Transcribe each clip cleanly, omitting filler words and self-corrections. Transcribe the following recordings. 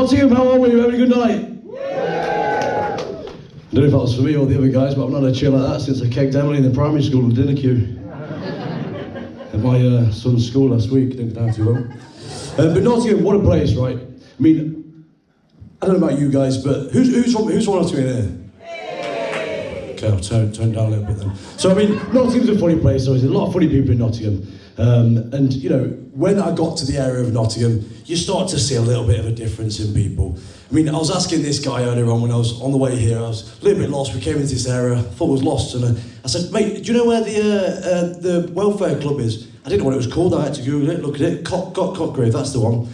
Nottingham, how are we? Having a good night? Yeah. I don't know if that was for me or the other guys, but I've not had a chill like that since I kegged Emily in the primary school and dinner queue. At my son's school last week, didn't go down too long. But Nottingham, what a place, right? I mean, I don't know about you guys, but who's from Nottingham here? Okay, I'll turn down a little bit then. So, I mean, Nottingham's a funny place, so there's a lot of funny people in Nottingham. And, you know, when I got to the area of Nottingham, you start to see a little bit of a difference in people. I mean, I was asking this guy earlier on when I was on the way here, I was a little bit lost, we came into this area, I thought I was lost, and I said, mate, do you know where the welfare club is? I didn't know what it was called, I had to Google it, look at it, Cockgrave, that's the one.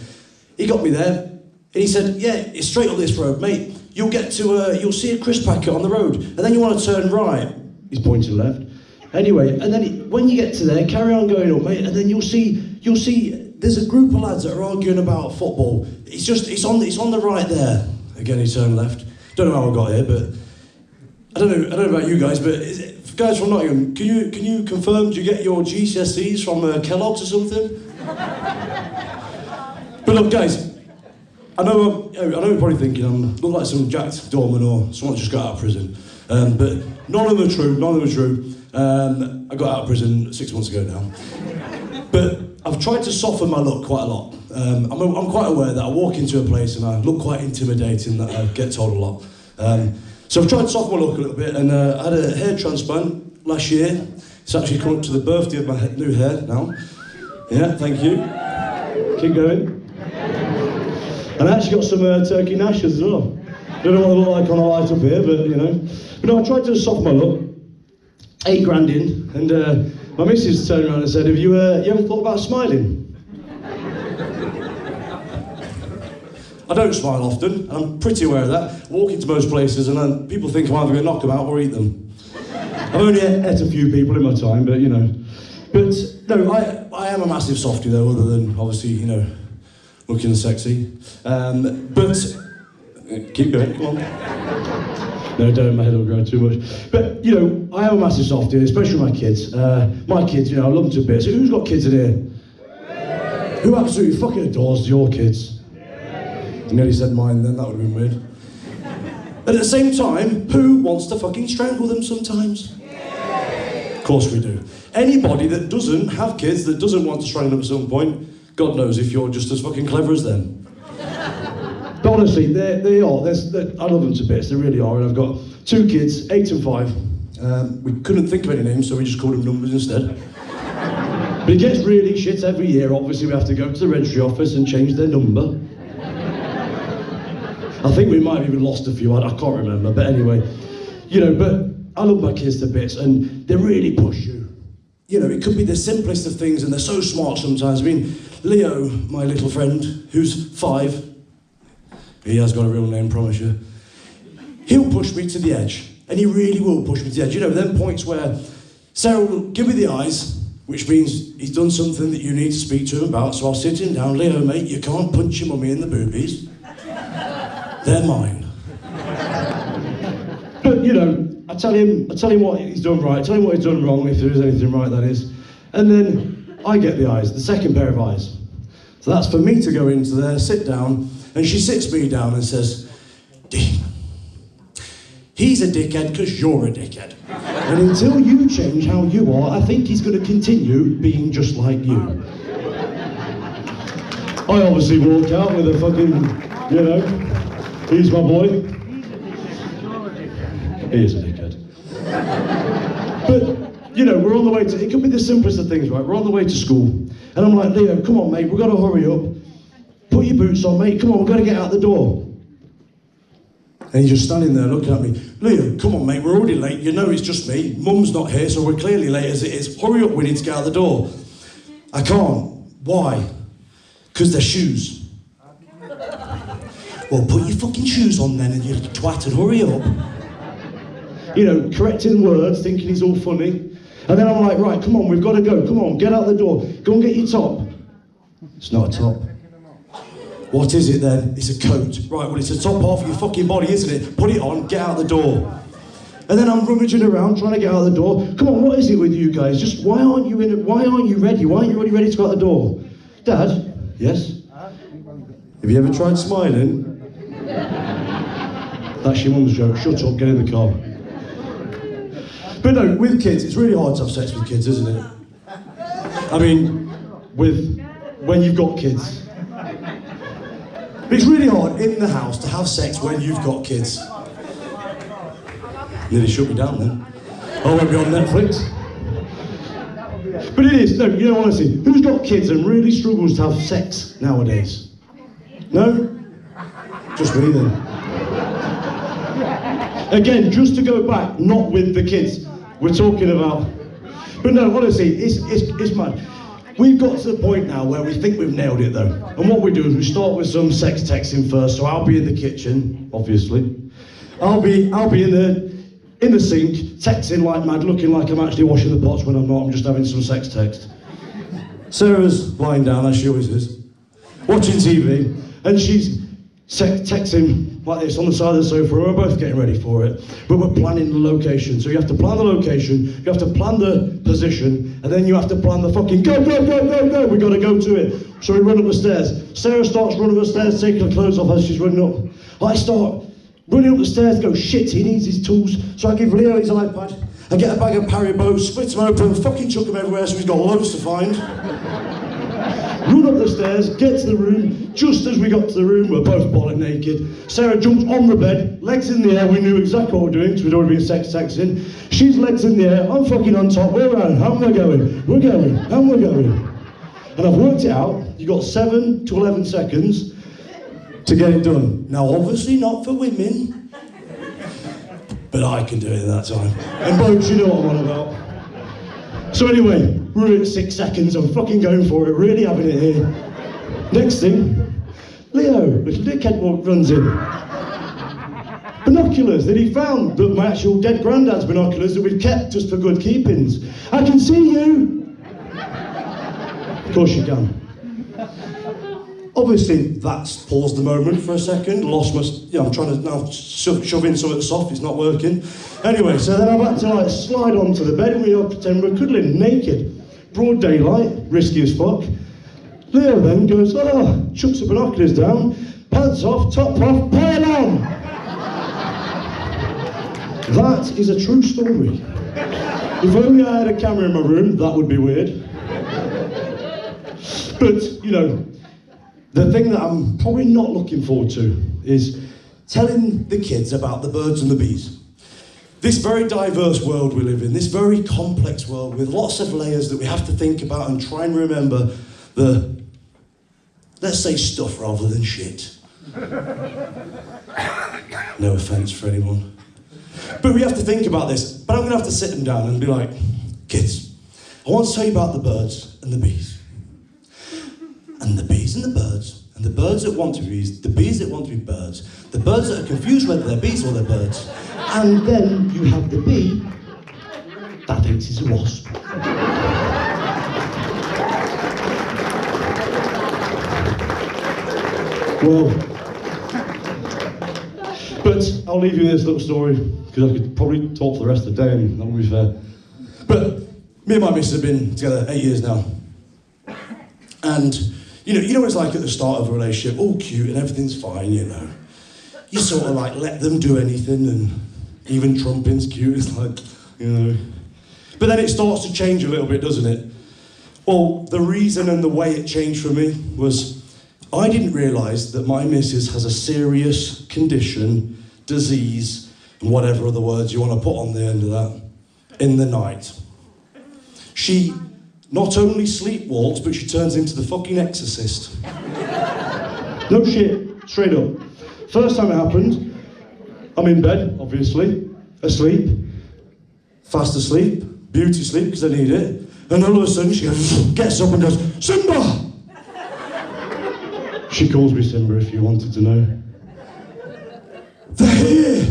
He got me there, and he said, yeah, it's straight up this road, mate. You'll get to, you'll see a crisp packet on the road, and then you want to turn right. He's pointing left. Anyway, and then when you get to there, carry on going up, mate, and then you'll see, there's a group of lads that are arguing about football. It's on the right there. Again, he turned left. Don't know how I got here, but I don't know about you guys, but guys from Nottingham, can you confirm, do you get your GCSEs from Kellogg's or something? But look, guys, I know you're probably thinking I look like some jacked doorman or someone just got out of prison, but none of them are true. I got out of prison 6 months ago now, but I've tried to soften my look quite a lot. I'm quite aware that I walk into a place and I look quite intimidating, that I get told a lot. So I've tried to soften my look a little bit, and I had a hair transplant last year. It's actually come up to the birthday of my new hair now. Yeah, thank you. Keep going. And I actually got some turkey nashes as well. Don't know what they look like on a light up here, but you know. But no, I tried to soften my look. 8 grand in, and my missus turned around and said, have you ever thought about smiling? I don't smile often, and I'm pretty aware of that. I walk into most places and people think I'm either going to knock them out or eat them. I've only ate a few people in my time, but you know. But no, I am a massive softie though, other than obviously, you know, looking sexy. But keep going, come on. No, don't, my head will grow too much. But, you know, I am a massive softie, especially my kids. My kids, you know, I love them to bits. So who's got kids in here? Who absolutely fucking adores your kids? I nearly said mine then, that would have been weird. But at the same time, who wants to fucking strangle them sometimes? Of course we do. Anybody that doesn't have kids, that doesn't want to strangle them at some point, God knows if you're just as fucking clever as them. But honestly, they are. I love them to bits, they really are. And I've got 2 kids, 8 and 5. We couldn't think of any names, so we just called them numbers instead. But it gets really shit every year. Obviously, we have to go to the registry office and change their number. I think we might have even lost a few, I can't remember. But anyway, you know, but I love my kids to bits, and they really push you. You know, it could be the simplest of things, and they're so smart sometimes. I mean, Leo, my little friend, who's 5, he has got a real name, promise you. He'll push me to the edge, and he really will push me to the edge. You know, them points where Sarah will give me the eyes, which means he's done something that you need to speak to him about, so I'll sit him down. Leo, mate, you can't punch your mummy in the boobies. They're mine. But, you know, I tell him what he's done right, I tell him what he's done wrong, if there is anything right, that is. And then I get the eyes, the second pair of eyes. So that's for me to go into there, sit down, and she sits me down and says, he's a dickhead because you're a dickhead. And until you change how you are, I think he's going to continue being just like you. I obviously walk out with a fucking, you know, he's my boy. He is a dickhead. But, you know, we're on the way to, it could be the simplest of things, right? We're on the way to school. And I'm like, Leo, come on, mate, we've got to hurry up. Put your boots on, mate, come on, we've got to get out the door. And he's just standing there looking at me. Leo, come on, mate, we're already late. You know it's just me. Mum's not here, so we're clearly late as it is. Hurry up, we need to get out the door. I can't. Why? Because they're shoes. Well, put your fucking shoes on then, and you twat, and hurry up. You know, correcting words, thinking he's all funny. And then I'm like, right, come on, we've got to go. Come on, get out the door. Go and get your top. It's not a top. What is it then? It's a coat. Right, well, it's the top half of your fucking body, isn't it? Put it on, get out the door. And then I'm rummaging around, trying to get out the door. Come on, what is it with you guys? Just, why aren't you ready? Why aren't you already ready to go out the door? Dad? Yes? Have you ever tried smiling? That's your mum's joke. Shut up, get in the car. But no, with kids, it's really hard to have sex with kids, isn't it? I mean, when you've got kids. It's really hard in the house to have sex when you've got kids. Nearly shut me down then. I won't be on Netflix. But it is, no, you know, honestly, who's got kids and really struggles to have sex nowadays? No? Just me then. Again, just to go back, not with the kids. We're talking about... But no, honestly, it's mad. We've got to the point now where we think we've nailed it though. And what we do is we start with some sex texting first. So I'll be in the kitchen, obviously. I'll be in the sink, texting like mad, looking like I'm actually washing the pots when I'm not. I'm just having some sex text. Sarah's lying down, as she always is, watching TV, and she's texting like this on the side of the sofa, and we're both getting ready for it, but we're planning the location. So you have to plan the location, you have to plan the position, and then you have to plan the fucking go, we gotta go to it. So we run up the stairs. Sarah starts running up the stairs, taking her clothes off as she's running up. I start running up the stairs, go, shit, he needs his tools. So I give Leo his iPad, I get a bag of Paribo, split them open, fucking chuck them everywhere so he's got loads to find. Run up the stairs, get to the room. Just as we got to the room, we're both bollock naked. Sarah jumps on the bed, legs in the air. We knew exactly what we were doing because we'd already been sex texting. She's legs in the air, I'm fucking on top. We're around, and we're going, and we're going. And I've worked it out. You've got 7 to 11 seconds to get it done. Now, obviously not for women, but I can do it in that time. And blokes, you know what I'm on about. So anyway, we're at 6 seconds, I'm fucking going for it, really having it here. Next thing, Leo, little dickhead runs in. Binoculars that he found, that my actual dead granddad's binoculars that we've kept just for good keepings. I can see you! Of course you can. Obviously, that's paused the moment for a second, lost my... Yeah, I'm trying to now shove in something soft, it's not working. Anyway, so then I've had to like slide onto the bed and we all pretend we're cuddling naked. Broad daylight, risky as fuck. Leo then goes, chucks the binoculars down, pants off, top off, pile on! That is a true story. If only I had a camera in my room, that would be weird. But, you know, the thing that I'm probably not looking forward to is telling the kids about the birds and the bees. This very diverse world we live in, this very complex world with lots of layers that we have to think about and try and remember the, let's say, stuff rather than shit. No offence for anyone. But we have to think about this. But I'm going to have to sit them down and be like, kids, I want to tell you about the birds and the bees. And the bees and the birds, and the birds that want to be bees, the bees that want to be birds, the birds that are confused whether they're bees or they're birds. And then you have the bee that thinks it's a wasp. Well, but I'll leave you with this little story, because I could probably talk for the rest of the day and that would be fair. But me and my missus have been together 8 years now. And you know what it's like at the start of a relationship, all cute and everything's fine, you know. You sort of like let them do anything, and even trumping's cute, it's like, you know. But then it starts to change a little bit, doesn't it? Well, the reason and the way it changed for me was I didn't realise that my missus has a serious condition, disease, and whatever other words you want to put on the end of that, in the night. She not only sleepwalks, but she turns into the fucking exorcist. No shit, straight up. First time it happened, I'm in bed, obviously, asleep, fast asleep, beauty sleep, because I need it, and all of a sudden she gets up and goes, Simba! She calls me Simba, if you wanted to know. They're here!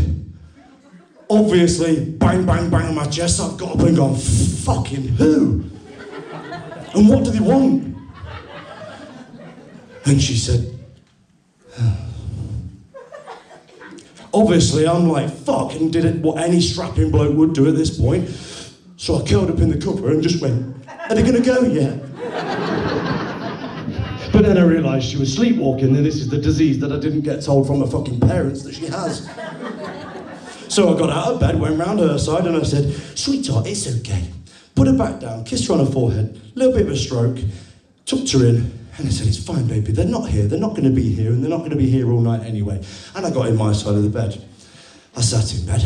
Obviously, bang, bang, bang on my chest, I've got up and gone, fucking who? And what do they want? And she said, obviously, I'm like, fuck, and did it what any strapping bloke would do at this point. So I curled up in the cover and just went, are they gonna go yet? But But then I realised she was sleepwalking, and this is the disease that I didn't get told from her fucking parents that she has. So I got out of bed, went round her side, and I said, "Sweetheart, it's okay." Put her back down, kissed her on her forehead, a little bit of a stroke, tucked her in, and I said, "It's fine, baby, they're not here, they're not going to be here, and they're not going to be here all night anyway." And I got in my side of the bed. I sat in bed,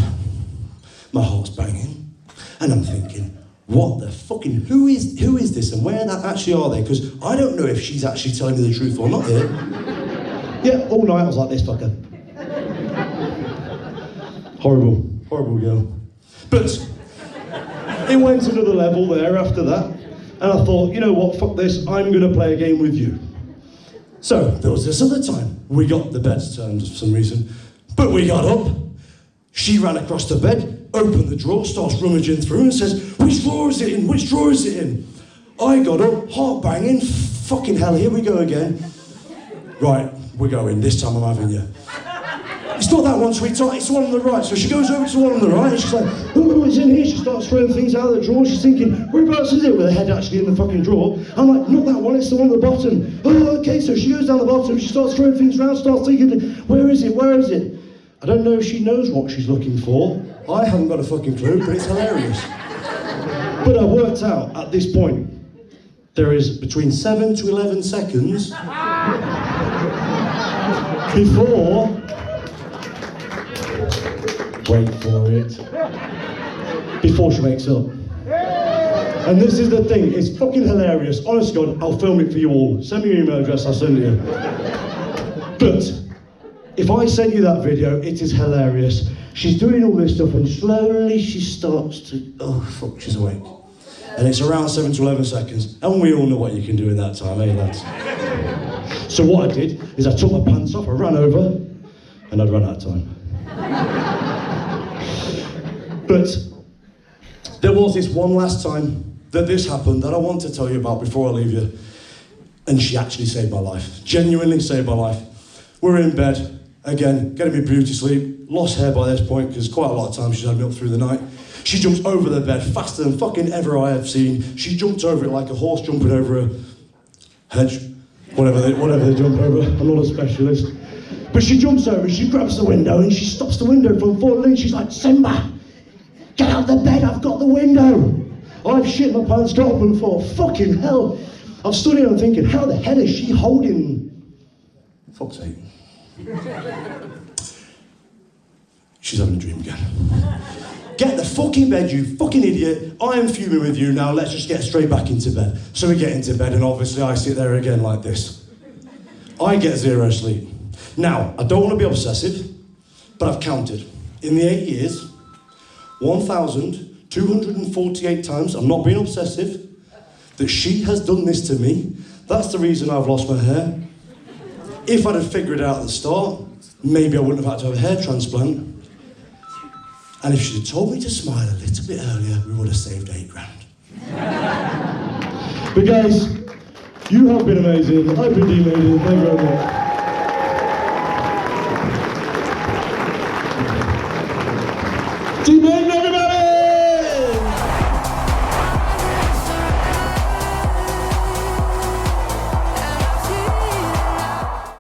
my heart's banging, and I'm thinking, what the fucking, who is this, and where actually are they? Because I don't know if she's actually telling me the truth or not here. Yeah, all night I was like this fucker. Horrible, horrible girl. But it went to another level there after that, and I thought, you know what, fuck this, I'm going to play a game with you. So, there was this other time, we got the beds turned for some reason, but we got up, she ran across the bed, opened the drawer, starts rummaging through and says, "Which drawer is it in? Which drawer is it in?" I got up, heart banging, fucking hell, here we go again. Right, we're going, this time I'm having you. "It's not that one, sweetheart, it's the one on the right." So she goes over to the one on the right and she's like, "Oh, it's in here." She starts throwing things out of the drawer. She's thinking, whereabouts is it? With her head actually in the fucking drawer. I'm like, "Not that one, it's the one at the bottom." "Oh, okay." So she goes down the bottom, she starts throwing things around, starts thinking, where is it? Where is it? I don't know if she knows what she's looking for. I haven't got a fucking clue, but it's hilarious. But I worked out at this point, there is between 7 to 11 seconds before, wait for it, before she wakes up. And this is the thing, it's fucking hilarious. Honest to God, I'll film it for you all. Send me your email address, I'll send it you. But if I send you that video, it is hilarious. She's doing all this stuff and slowly she starts to, oh fuck, she's awake. And it's around 7 to 11 seconds. And we all know what you can do in that time, eh lads? So what I did is I took my pants off, I ran over, and I'd run out of time. But there was this one last time that this happened that I want to tell you about before I leave you. And she actually saved my life. Genuinely saved my life. We're in bed, again, getting me beauty sleep, lost hair by this point, because quite a lot of times she's had me up through the night. She jumps over the bed faster than fucking ever I have seen. She jumped over it like a horse jumping over a hedge, whatever they jump over. I'm not a specialist. But she jumps over, she grabs the window, and she stops the window from falling in. She's like, "Simba, get out the bed, I've got the window." I've shit my pants, got up and thought, fucking hell. I've stood here and thinking, how the hell is she holding? Fuck's sake. She's having a dream again. Get the fucking bed, you fucking idiot. I am fuming with you now, let's just get straight back into bed. So we get into bed and obviously I sit there again like this. I get 0 sleep. Now, I don't want to be obsessive, but I've counted. In the 8 years, 1,248 times, I'm not being obsessive, that she has done this to me. That's the reason I've lost my hair. If I'd have figured it out at the start, maybe I wouldn't have had to have a hair transplant. And if she'd have told me to smile a little bit earlier, we would have saved £8 grand. But guys, you have been amazing. I've been amazing. Thank you very much.